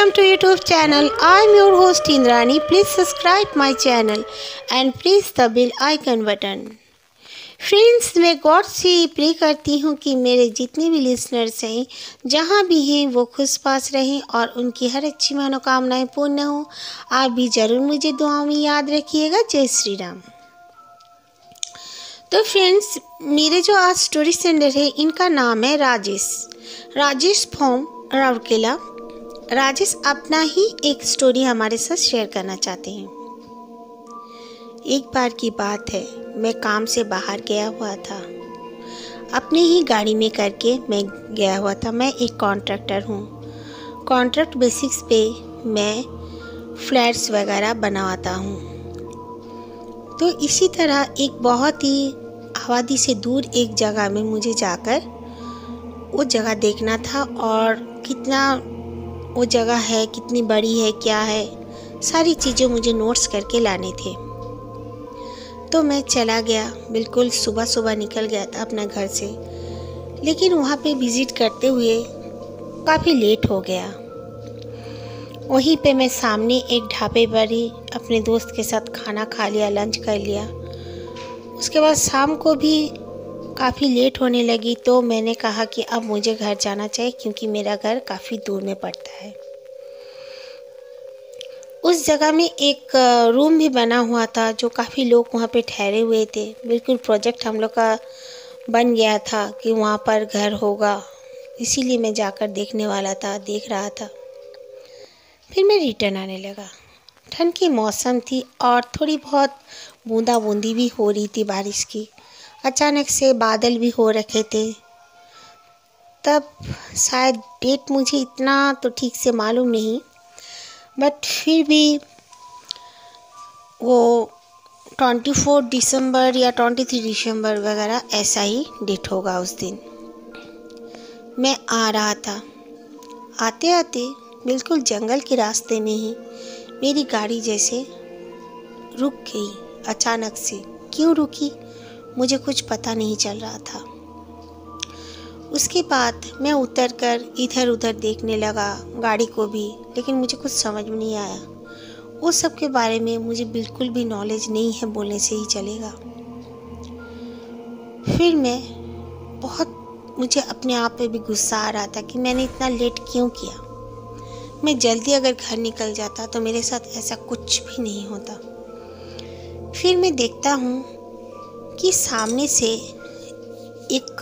welcome to YouTube channel. I am your host Indrani. Please subscribe my channel and press the bell icon button. Friends, मैं God से pray करती हूँ कि मेरे जितने भी लिसनर्स हैं जहाँ भी हैं वो खुश पास रहें और उनकी हर अच्छी मनोकामनाएं पूर्ण हो। आप भी ज़रूर मुझे दुआओं में याद रखिएगा। जय श्री राम। तो फ्रेंड्स, मेरे जो आज स्टोरी सेंडर है इनका नाम है राजेश फ्रॉम राउरकेला। राजेश अपना ही एक स्टोरी हमारे साथ शेयर करना चाहते हैं। एक बार की बात है, मैं काम से बाहर गया हुआ था। अपनी ही गाड़ी में करके मैं गया हुआ था। मैं एक कॉन्ट्रैक्टर हूँ। कॉन्ट्रैक्ट बेसिक्स पे मैं फ्लैट्स वगैरह बनवाता हूँ। तो इसी तरह एक बहुत ही आबादी से दूर एक जगह में मुझे जाकर वो जगह देखना था और कितना वो जगह है, कितनी बड़ी है, क्या है, सारी चीज़ें मुझे नोट्स करके लाने थे। तो मैं चला गया, बिल्कुल सुबह सुबह निकल गया था अपने घर से, लेकिन वहाँ पे विज़िट करते हुए काफ़ी लेट हो गया। वहीं पे मैं सामने एक ढाबे पर ही अपने दोस्त के साथ खाना खा लिया, लंच कर लिया। उसके बाद शाम को भी काफ़ी लेट होने लगी, तो मैंने कहा कि अब मुझे घर जाना चाहिए क्योंकि मेरा घर काफ़ी दूर में पड़ता है। उस जगह में एक रूम भी बना हुआ था जो काफ़ी लोग वहाँ पे ठहरे हुए थे। बिल्कुल प्रोजेक्ट हम लोग का बन गया था कि वहाँ पर घर होगा, इसीलिए मैं जाकर देखने वाला था, देख रहा था। फिर मैं रिटर्न आने लगा। ठंड की मौसम थी और थोड़ी बहुत बूंदा बूंदी भी हो रही थी बारिश की। अचानक से बादल भी हो रखे थे। तब शायद डेट मुझे इतना तो ठीक से मालूम नहीं, बट फिर भी वो 24 दिसंबर या 23 दिसंबर वगैरह ऐसा ही डेट होगा उस दिन। मैं आ रहा था। आते आते बिल्कुल जंगल के रास्ते में ही मेरी गाड़ी जैसे रुक गई अचानक से। क्यों रुकी मुझे कुछ पता नहीं चल रहा था। उसके बाद मैं उतरकर इधर उधर देखने लगा गाड़ी को भी, लेकिन मुझे कुछ समझ में नहीं आया। वो सब के बारे में मुझे बिल्कुल भी नॉलेज नहीं है, बोलने से ही चलेगा। फिर मुझे अपने आप पे भी गुस्सा आ रहा था कि मैंने इतना लेट क्यों किया। मैं जल्दी अगर घर निकल जाता तो मेरे साथ ऐसा कुछ भी नहीं होता। फिर मैं देखता हूँ कि सामने से एक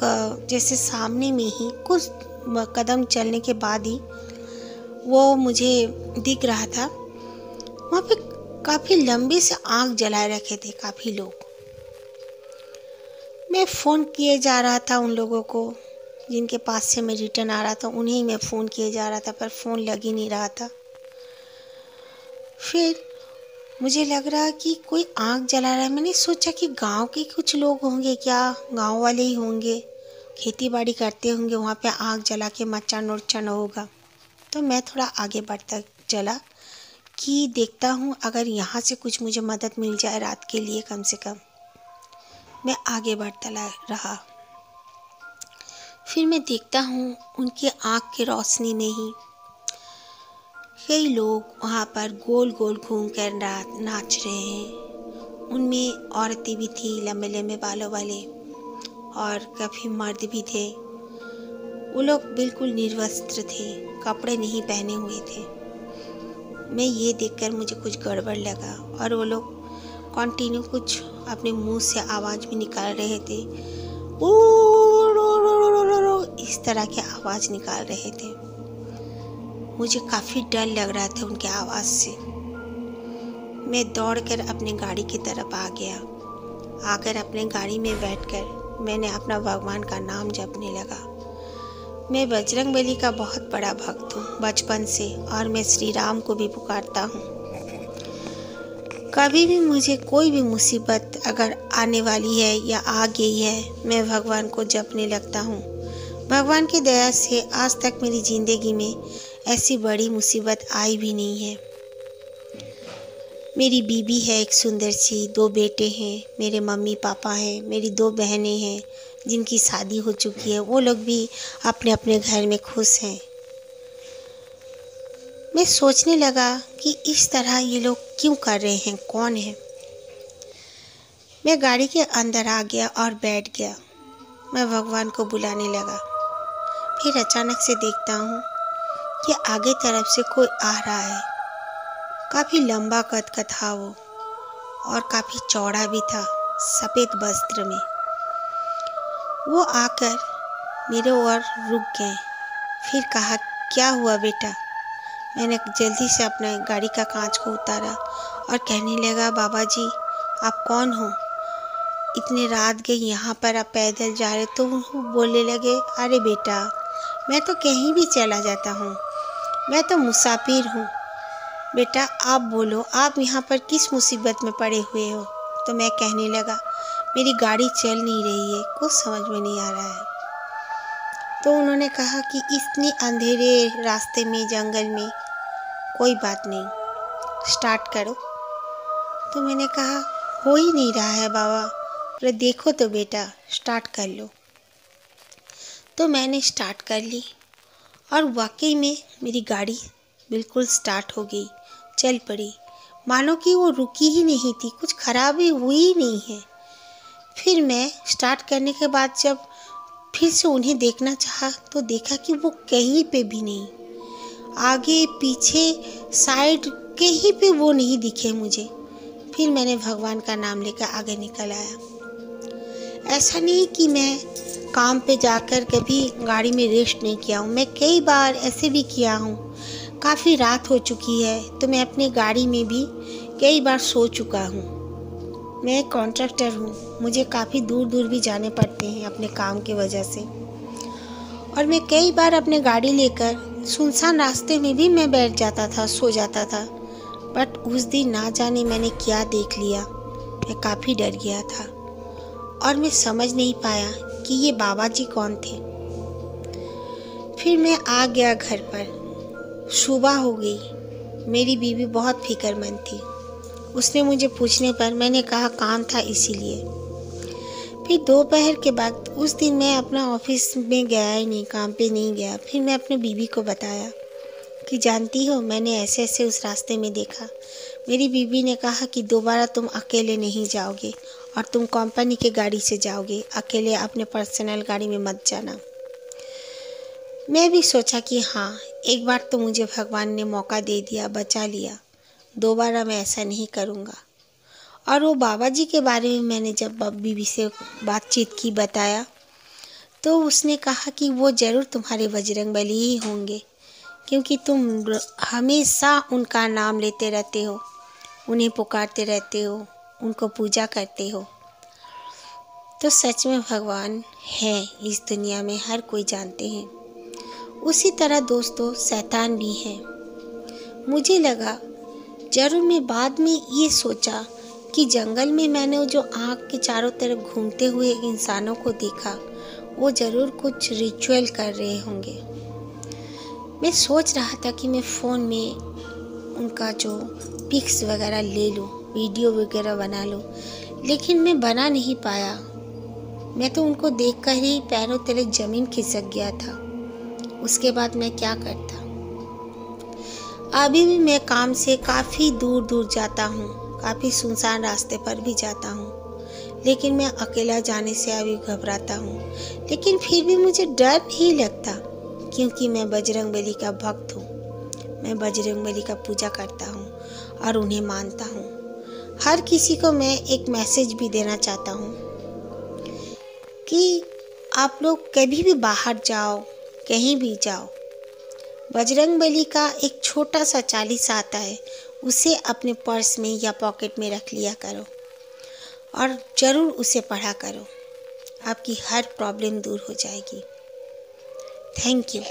जैसे सामने में ही कुछ कदम चलने के बाद ही वो मुझे दिख रहा था। वहाँ पे काफ़ी लंबे से आग जलाए रखे थे काफ़ी लोग। मैं फ़ोन किए जा रहा था उन लोगों को जिनके पास से मैं रिटर्न आ रहा था, उन्हें मैं फ़ोन किए जा रहा था, पर फ़ोन लग ही नहीं रहा था। फिर मुझे लग रहा कि कोई आग जला रहा है। मैंने सोचा कि गांव के कुछ लोग होंगे क्या, गांव वाले ही होंगे, खेती बाड़ी करते होंगे, वहाँ पे आग जला के मचान उड़चन होगा। तो मैं थोड़ा आगे बढ़ता चला कि देखता हूँ अगर यहाँ से कुछ मुझे मदद मिल जाए रात के लिए कम से कम। मैं आगे बढ़ता रहा। फिर मैं देखता हूँ उनकी आँख की रोशनी में ही कई लोग वहाँ पर गोल गोल घूम कर नाच रहे हैं। उनमें औरतें भी थी लंबे लंबे बालों वाले, और काफ़ी मर्द भी थे। वो लोग बिल्कुल निर्वस्त्र थे, कपड़े नहीं पहने हुए थे। मैं ये देखकर मुझे कुछ गड़बड़ लगा, और वो लोग कंटिन्यू कुछ अपने मुंह से आवाज़ भी निकाल रहे थे। इस तरह की आवाज़ निकाल रहे थे। मुझे काफ़ी डर लग रहा था उनके आवाज़ से। मैं दौड़कर अपनी गाड़ी की तरफ आ गया। आकर अपने गाड़ी में बैठकर मैंने अपना भगवान का नाम जपने लगा। मैं बजरंगबली का बहुत बड़ा भक्त हूँ बचपन से, और मैं श्री राम को भी पुकारता हूँ। कभी भी मुझे कोई भी मुसीबत अगर आने वाली है या आ गई है, मैं भगवान को जपने लगता हूँ। भगवान की दया से आज तक मेरी ज़िंदगी में ऐसी बड़ी मुसीबत आई भी नहीं है। मेरी बीबी है एक सुंदर सी, 2 बेटे हैं, मेरे मम्मी पापा हैं, मेरी 2 बहनें हैं जिनकी शादी हो चुकी है। वो लोग भी अपने अपने घर में खुश हैं। मैं सोचने लगा कि इस तरह ये लोग क्यों कर रहे हैं, कौन है। मैं गाड़ी के अंदर आ गया और बैठ गया। मैं भगवान को बुलाने लगा। फिर अचानक से देखता हूँ कि आगे तरफ से कोई आ रहा है। काफ़ी लंबा कद का था वो और काफ़ी चौड़ा भी था, सफ़ेद वस्त्र में। वो आकर मेरे ओर रुक गए। फिर कहा, क्या हुआ बेटा? मैंने जल्दी से अपने गाड़ी का कांच को उतारा और कहने लगा, बाबा जी आप कौन हो? इतने रात गई यहाँ पर आप पैदल जा रहे। तो वो बोलने लगे, अरे बेटा मैं तो कहीं भी चला जाता हूँ, मैं तो मुसाफिर हूँ। बेटा आप बोलो, आप यहाँ पर किस मुसीबत में पड़े हुए हो? तो मैं कहने लगा, मेरी गाड़ी चल नहीं रही है, कुछ समझ में नहीं आ रहा है। तो उन्होंने कहा कि इतने अंधेरे रास्ते में, जंगल में, कोई बात नहीं, स्टार्ट करो। तो मैंने कहा, हो ही नहीं रहा है बाबा। अरे देखो तो बेटा, स्टार्ट कर लो। तो मैंने स्टार्ट कर ली और वाकई में मेरी गाड़ी बिल्कुल स्टार्ट हो गई, चल पड़ी। मानो कि वो रुकी ही नहीं थी, कुछ खराबी हुई ही नहीं है। फिर मैं स्टार्ट करने के बाद जब फिर से उन्हें देखना चाहा तो देखा कि वो कहीं पे भी नहीं, आगे पीछे साइड कहीं पे वो नहीं दिखे मुझे। फिर मैंने भगवान का नाम लेकर आगे निकल आया। ऐसा नहीं कि मैं काम पे जाकर कभी गाड़ी में रेस्ट नहीं किया हूँ, मैं कई बार ऐसे भी किया हूँ। काफ़ी रात हो चुकी है तो मैं अपनी गाड़ी में भी कई बार सो चुका हूँ। मैं एक कॉन्ट्रैक्टर हूँ, मुझे काफ़ी दूर दूर भी जाने पड़ते हैं अपने काम की वजह से। और मैं कई बार अपने गाड़ी लेकर सुनसान रास्ते में भी मैं बैठ जाता था, सो जाता था। बट उस दिन ना जाने मैंने क्या देख लिया, मैं काफ़ी डर गया था और मैं समझ नहीं पाया कि ये बाबा जी कौन थे। फिर मैं आ गया घर पर। सुबह हो गई। मेरी बीवी बहुत फिक्रमंद थी। उसने मुझे पूछने पर मैंने कहा काम था इसीलिए। फिर दोपहर के बाद उस दिन मैं अपना ऑफिस में गया ही नहीं, काम पे नहीं गया। फिर मैं अपने बीवी को बताया कि जानती हो मैंने ऐसे ऐसे उस रास्ते में देखा। मेरी बीवी ने कहा कि दोबारा तुम अकेले नहीं जाओगे और तुम कंपनी के गाड़ी से जाओगे, अकेले अपने पर्सनल गाड़ी में मत जाना। मैं भी सोचा कि हाँ, एक बार तो मुझे भगवान ने मौका दे दिया, बचा लिया, दोबारा मैं ऐसा नहीं करूँगा। और वो बाबा जी के बारे में मैंने जब बीवी से बातचीत की, बताया, तो उसने कहा कि वो ज़रूर तुम्हारे बजरंगबली ही होंगे, क्योंकि तुम हमेशा उनका नाम लेते रहते हो, उन्हें पुकारते रहते हो, उनको पूजा करते हो। तो सच में भगवान है इस दुनिया में, हर कोई जानते हैं। उसी तरह दोस्तों शैतान भी है। मुझे लगा ज़रूर, मैं बाद में ये सोचा कि जंगल में मैंने जो आँख के चारों तरफ घूमते हुए इंसानों को देखा, वो ज़रूर कुछ रिचुअल कर रहे होंगे। मैं सोच रहा था कि मैं फ़ोन में उनका जो पिक्स वगैरह ले लूँ, वीडियो वगैरह बना लूँ, लेकिन मैं बना नहीं पाया। मैं तो उनको देखकर ही पैरों तले ज़मीन खिसक गया था। उसके बाद मैं क्या करता। अभी भी मैं काम से काफ़ी दूर दूर जाता हूँ, काफ़ी सुनसान रास्ते पर भी जाता हूँ, लेकिन मैं अकेला जाने से अभी घबराता हूँ। लेकिन फिर भी मुझे डर नहीं लगता, क्योंकि मैं बजरंगबली का भक्त हूँ। मैं बजरंगबली का पूजा करता हूँ और उन्हें मानता हूँ। हर किसी को मैं एक मैसेज भी देना चाहता हूँ कि आप लोग कभी भी बाहर जाओ, कहीं भी जाओ, बजरंगबली का एक छोटा सा चालीसा आता है, उसे अपने पर्स में या पॉकेट में रख लिया करो और ज़रूर उसे पढ़ा करो। आपकी हर प्रॉब्लम दूर हो जाएगी। Thank you.